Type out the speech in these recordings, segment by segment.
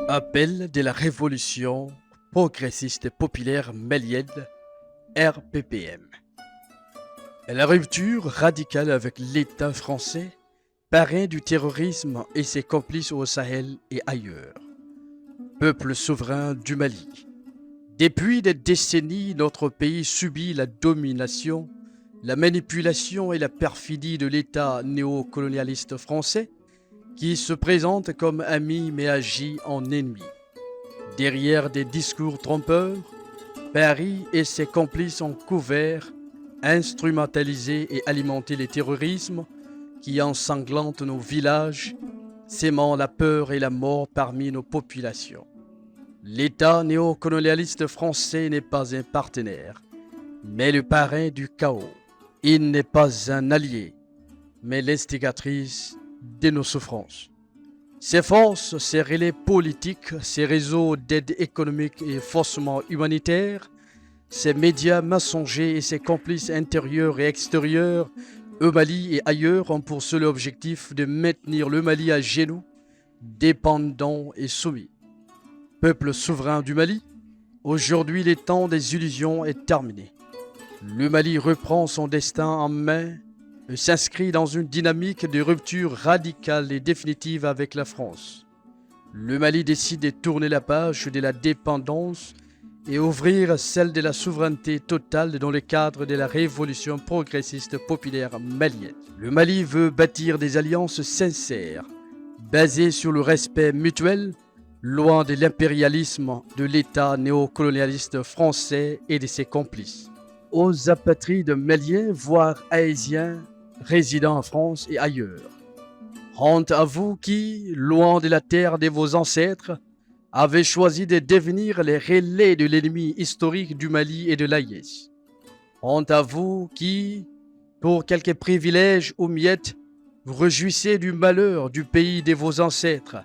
Appel de la révolution progressiste populaire malienne, RPPM. La rupture radicale avec l'État français, parrain du terrorisme et ses complices au Sahel et ailleurs. Peuple souverain du Mali. Depuis des décennies, notre pays subit la domination, la manipulation et la perfidie de l'État néocolonialiste français qui se présente comme ami mais agit en ennemi. Derrière des discours trompeurs, Paris et ses complices ont couvert, instrumentalisé et alimenté les terrorismes qui ensanglantent nos villages, sémant la peur et la mort parmi nos populations. L'État néocolonialiste français n'est pas un partenaire, mais le parrain du chaos. Il n'est pas un allié, mais l'instigatrice de nos souffrances. Ces forces, ces relais politiques, ces réseaux d'aide économique et faussement humanitaire, ces médias mensongers et ces complices intérieurs et extérieurs, au Mali et ailleurs, ont pour seul objectif de maintenir le Mali à genoux, dépendant et soumis. Peuple souverain du Mali, aujourd'hui le temps des illusions est terminé. Le Mali reprend son destin en main et s'inscrit dans une dynamique de rupture radicale et définitive avec la France. Le Mali décide de tourner la page de la dépendance et ouvrir celle de la souveraineté totale dans le cadre de la révolution progressiste populaire malienne. Le Mali veut bâtir des alliances sincères, basées sur le respect mutuel, loin de l'impérialisme de l'État néocolonialiste français et de ses complices. Aux apatrides maliens, voire haïtiens, résidant en France et ailleurs. Honte à vous qui, loin de la terre de vos ancêtres, avez choisi de devenir les relais de l'ennemi historique du Mali et de l'Aïs. Honte à vous qui, pour quelques privilèges ou miettes, vous réjouissez du malheur du pays de vos ancêtres.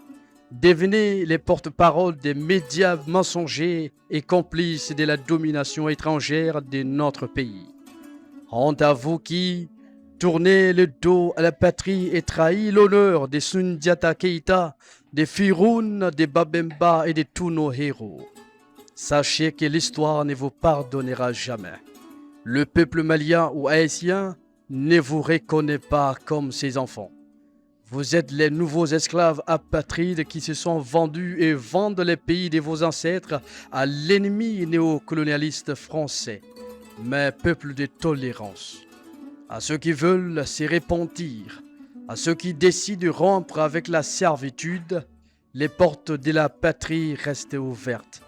Devenez les porte-paroles des médias mensongers et complices de la domination étrangère de notre pays. Honte à vous qui tournez le dos à la patrie et trahissez l'honneur de Sundiata Keïta, de Firoun, de Babemba et de tous nos héros. Sachez que l'histoire ne vous pardonnera jamais. Le peuple malien ou haïtien ne vous reconnaît pas comme ses enfants. Vous êtes les nouveaux esclaves apatrides qui se sont vendus et vendent les pays de vos ancêtres à l'ennemi néocolonialiste français, mais peuple de tolérance. À ceux qui veulent se repentir, à ceux qui décident de rompre avec la servitude, les portes de la patrie restent ouvertes.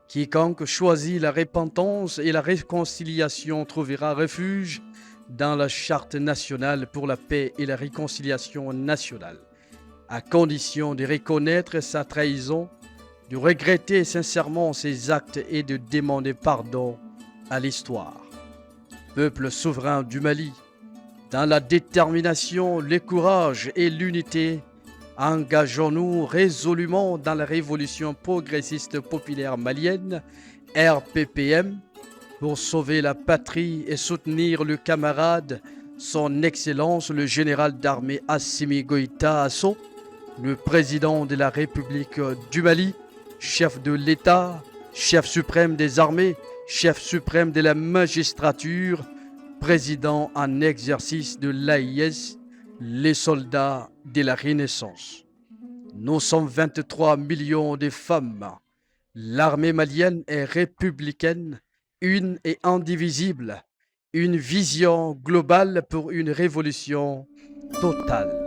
Quiconque choisit la repentance et la réconciliation trouvera refuge dans la Charte nationale pour la paix et la réconciliation nationale, à condition de reconnaître sa trahison, de regretter sincèrement ses actes et de demander pardon à l'histoire. Peuple souverain du Mali, dans la détermination, le courage et l'unité, engageons-nous résolument dans la révolution progressiste populaire malienne, RPPM, pour sauver la patrie et soutenir le camarade, son Excellence le général d'armée Assimi Goïta Asso, le président de la République du Mali, chef de l'État, chef suprême des armées, chef suprême de la magistrature, président en exercice de l'AIS, les soldats de la Renaissance. Nous sommes 23 millions de femmes. L'armée malienne est républicaine, une et indivisible, une vision globale pour une révolution totale.